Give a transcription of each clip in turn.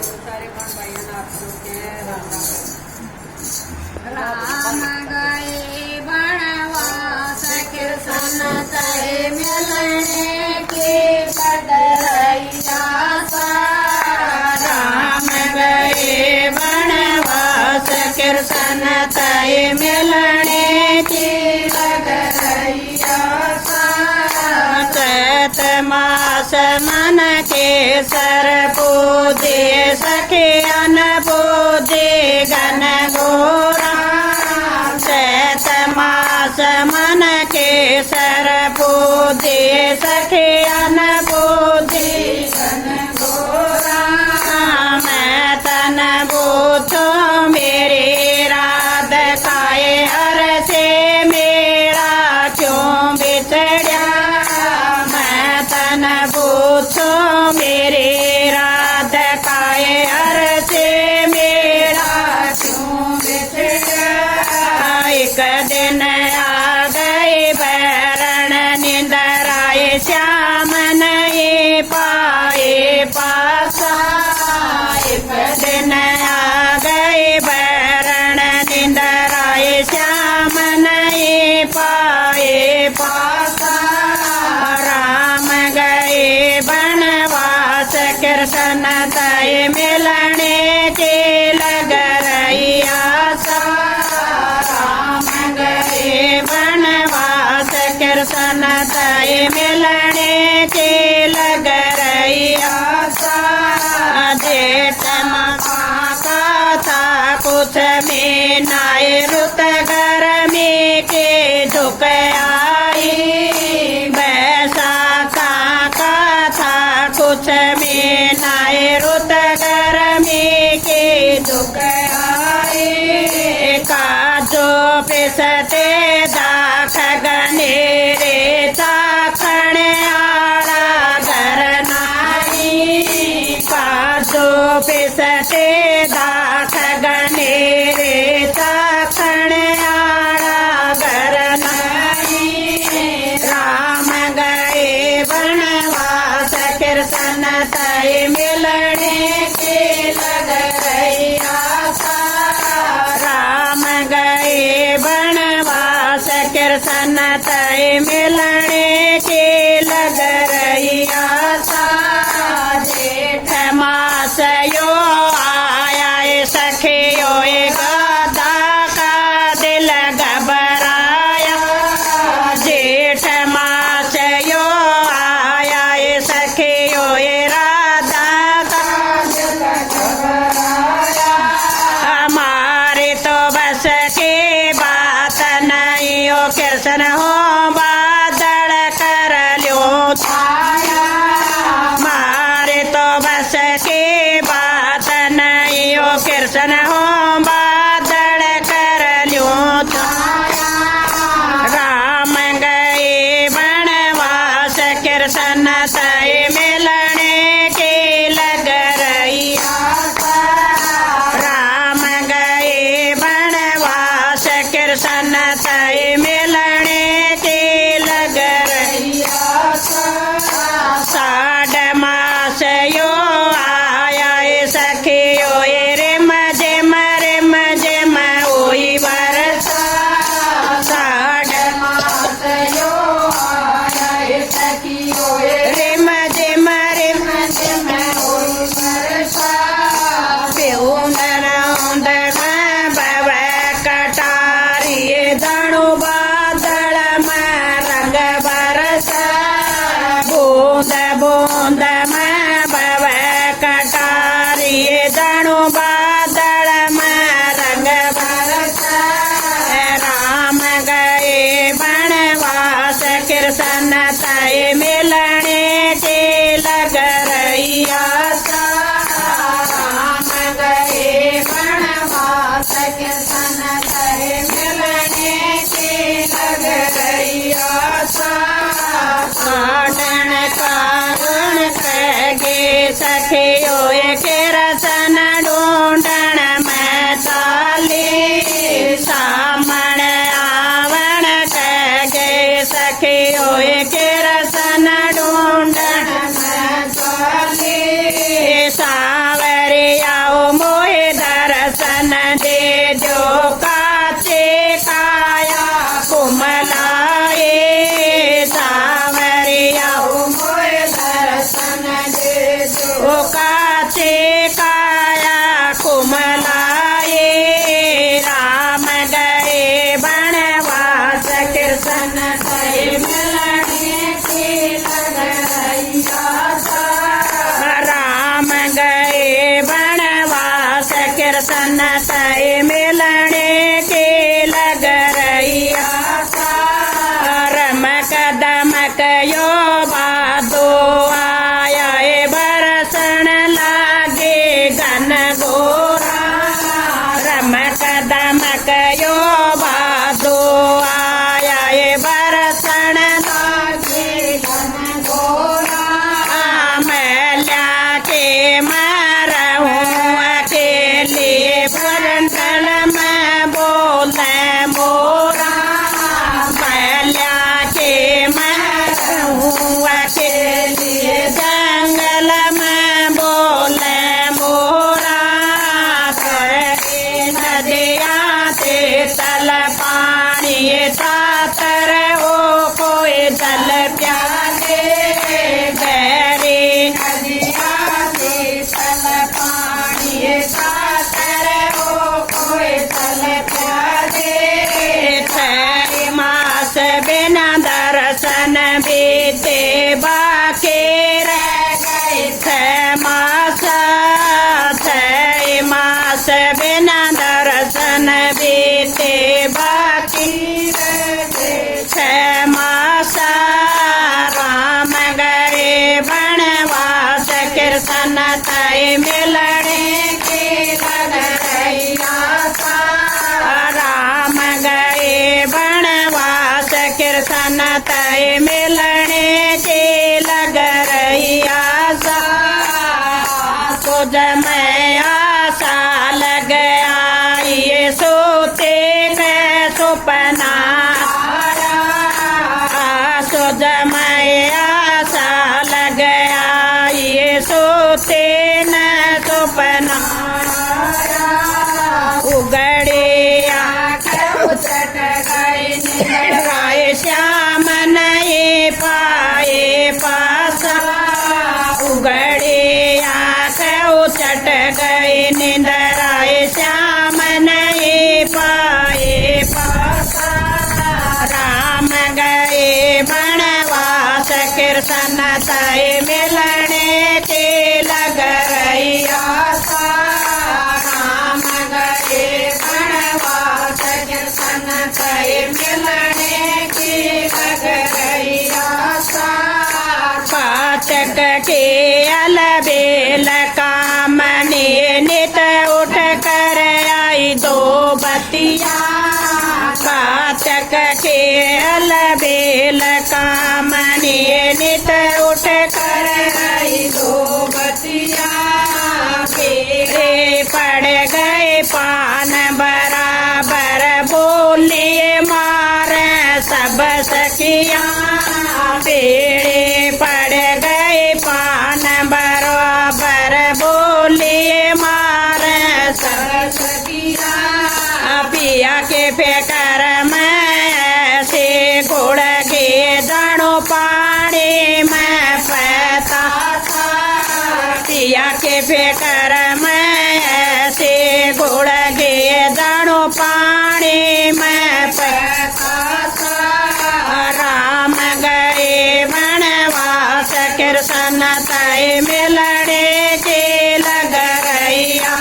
सारे कौन भाइयों ने आप लोग के राम राम गए वनवास कृष्ण तय मिलने की पडरैया सा। राम गए वनवास कृष्ण तय मिलने की पडरैया सा। चैत मास मन के सर पूजे सखे अन पूजे गण गोरा। चैत मास मन के सर पूजे सखे अन पूजे गण गोरा। मैं तन बूझो मेरी राधिकाए हर से मेरा क्यों बिछड़ा। मैं तन बूझो मेरी राधिकाए हर से मेरा क्यों बिछड़ा। एक दिन आ गए बैरण निंदर आए श्याम नहीं पाए पासा। एक दिन आ गए बैरण निंदर आए श्याम नहीं पाए पासा। राम गए वनवास कृष्ण तय मिलने के लग रही आशा। राम गए वनवास कृष्ण तय मिलने के लग रही आशा। जेठ माह का था कुछ में नाय रुत गर्मी के झुक आई। बैसाखा का था कुछ में नाय रुत गर्मी के झुक आई। काजो पिसते दाख गनेरे चाखण आड़ा घर नाई। काजो पिसते दाख गनेरे चाखण आड़ा घर नाई। राम गए वनवास कृष्ण तय मिलने के लग रही आशा। राम गए वनवास कृष्ण तय मिलने के लग रही आशा। जेठ मास यो आया सखियो गादा का दिल घबराया। जेठ मास यो आया सखियो राधा का दिल घबराया। हमारे तो बस की बात नहीं हो कृष्ण हो बादल कर लो छाया। हमारे तो बस की बात नहीं हो कृष्ण हो बादल कर लो छाया। राम गए वनवास कृष्ण तय मिलने के लग रही आशा। राम गए वनवास कृष्ण तय मिलने के लग रही आशा। साढ़ मास यो आया सखियो रे मजे मरे से काया कुमलाए राम गए वनवास कृष्ण से मिलने की लगरैया राम गए वनवास कृष्ण से मिलने की लगरैया रमक दमक यो बादो आया बरसन लागे घन घोरा रमक दमक यो बादो आया बरसन लागे घन घोरा मैल्या के मारहूँ अकेले बरंडल में बोले मोरा मैल्या के मारहूँ अकेले जंगल में बोले मोरा करे नदिया से तल पानी तातर हो कोई जल प्याले गहरे नदिया से तल पानी तातर हो कोई जल प्याले छह मास बिना दर्शन बीते बाके रह गए छह मास बिना दर्शन बीते बाकी रह गए छह मास राम गए वनवास कृष्ण तय मिलने की लगरैया राम गए वनवास कृष्ण तय मिलने की लगरैया तुझ में आशा लग आई सोते मैं सुपना तुझ में आशा लग आई सोते न सुपना उगड़े आँख उचट गए श्याम नहीं पाए पासा उगड़े आँख उचट गए निंदराए श्याम नहीं पाए पासा राम गए वनवास कृष्ण तय मिलने की लगरैया राम गए वनवास कृष्ण तय मिलने की लगरैया पाचक के अलबेल कामने नित उठ कर आई दो बतिया पाचक के अलबेल कामने नित उठ कर आई दो बतिया फेरे पड़ गए पान बराबर बोलिए मार सब सखिया पेड़े पड़ गए पान बराबर बोलिए मार सब सखिया पिया के फेकर में से गुड़ के दानों पानी में पैता पिया के फेकर में से गुड़ के दानों पानी में पैता राम गए वनवास कृष्ण तय मिलने की लगरैया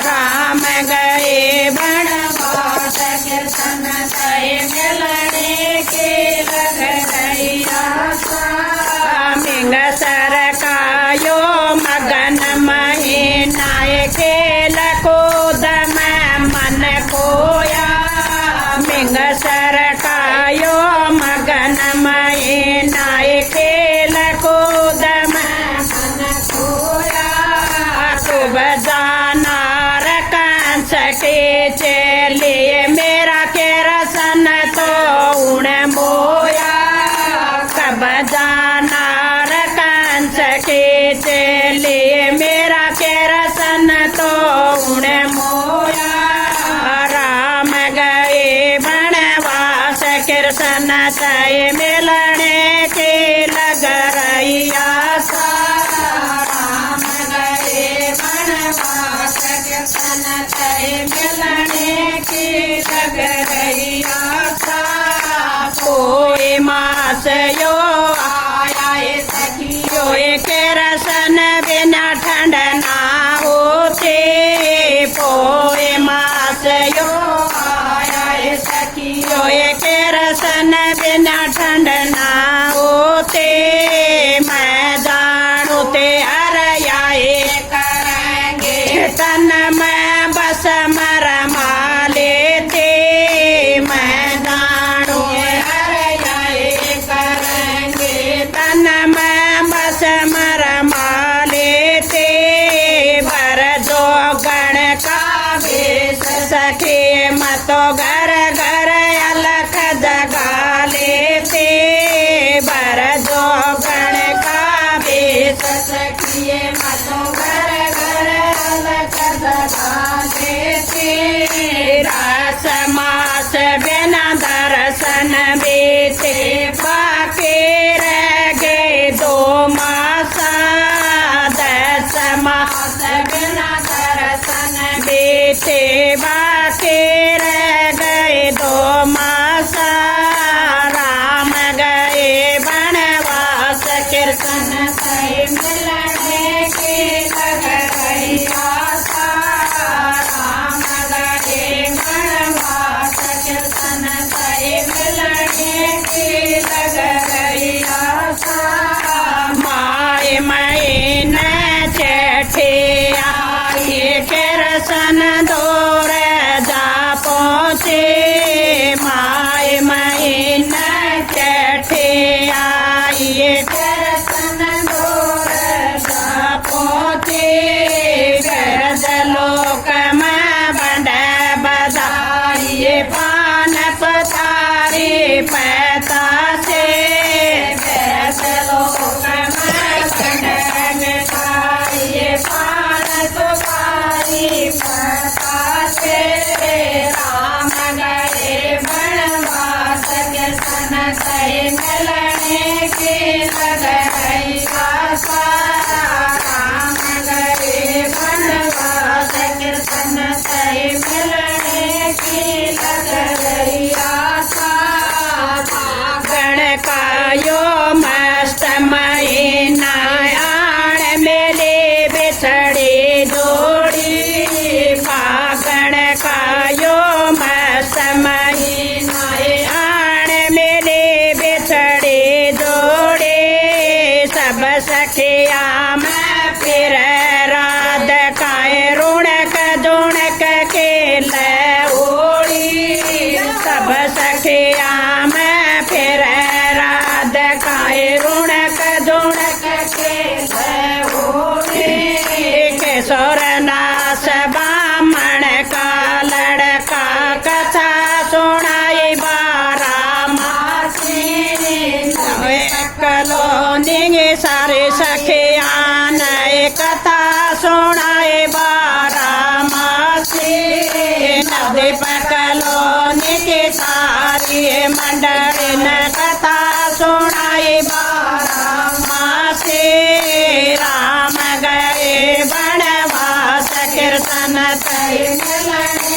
राम गए वनवास कृष्ण तय मिलने की लगरैया मिंग सरकायो मगन महीना खेल कूद में मन खोया मिंग सरकायो मगन महीना खेल कूद में मन खोया खूब जाना रकन सके चलिए मेरा के रसन तो उण मोया कब जाना रकन सके चलिए मेरा के रसन तो उण मोया राम गए वनवास कृष्ण तय मिलने की लगरैया राम मिलने की लग रही आशा। कोई मास यो आया है सखियो के रसन बिना ठंड ना होते। पोए मास यो आया है सखियो के रसन बिना ठंड ना होते। मैदानों ते हरियाए करेंगे तन में बस मरमा लेते। मैदानों हरियाए करेंगे तन में बस मरमा लेते। बर जो गण का वेश सखे मतो घर घर अलख जगा लेते। बर जो गण का वेश सखिए मतो घर घर अलख जगा लेते। रास मास बिना दर्शन बेते बाके रह गए 2 मासा। 10 मास बिना दर्शन बेते बाके रह गए 2 मासा। राम गए वनवास कृष्ण से मिलने की लग रही आशा। राम गए वनवास कृष्ण से मिलने की लग रही आशा। माय महीन चेठे आई कृष्ण दूर जा पहुँचे। माय महीन चेठे आई कृष्ण दूर जा पहुँचे। लोक में बंड बधाई पान पतारी पैता से। लोक में बंड बधाई पान पतारी पैता से। राम गए वनवास कृष्ण से मिलने की लग रही आशा। राम गए वनवास कृष्ण से मिलने की लग रही आशा। फागण का यो मस्त महीना आण मेले बिछड़े जोड़ी। फागण का यो मस्त महीना आण मेले बिछड़े जोड़े। सब सखिया में फिर राधिकाए रुणक दुणक के ओड़ी। सब सखिया में फिर राधिकाए रुणक दुणक के ओड़ी। किशोर नाथ बामण का लड़का कथा सुनाई 12 मासी। कलोनी सारे सखियान कथा सुनाए 12 मासी। नदी कलोनी की सारी मंडली ने कथा सुनाई 12 मासी। राम गए वनवास कृष्ण से मिलने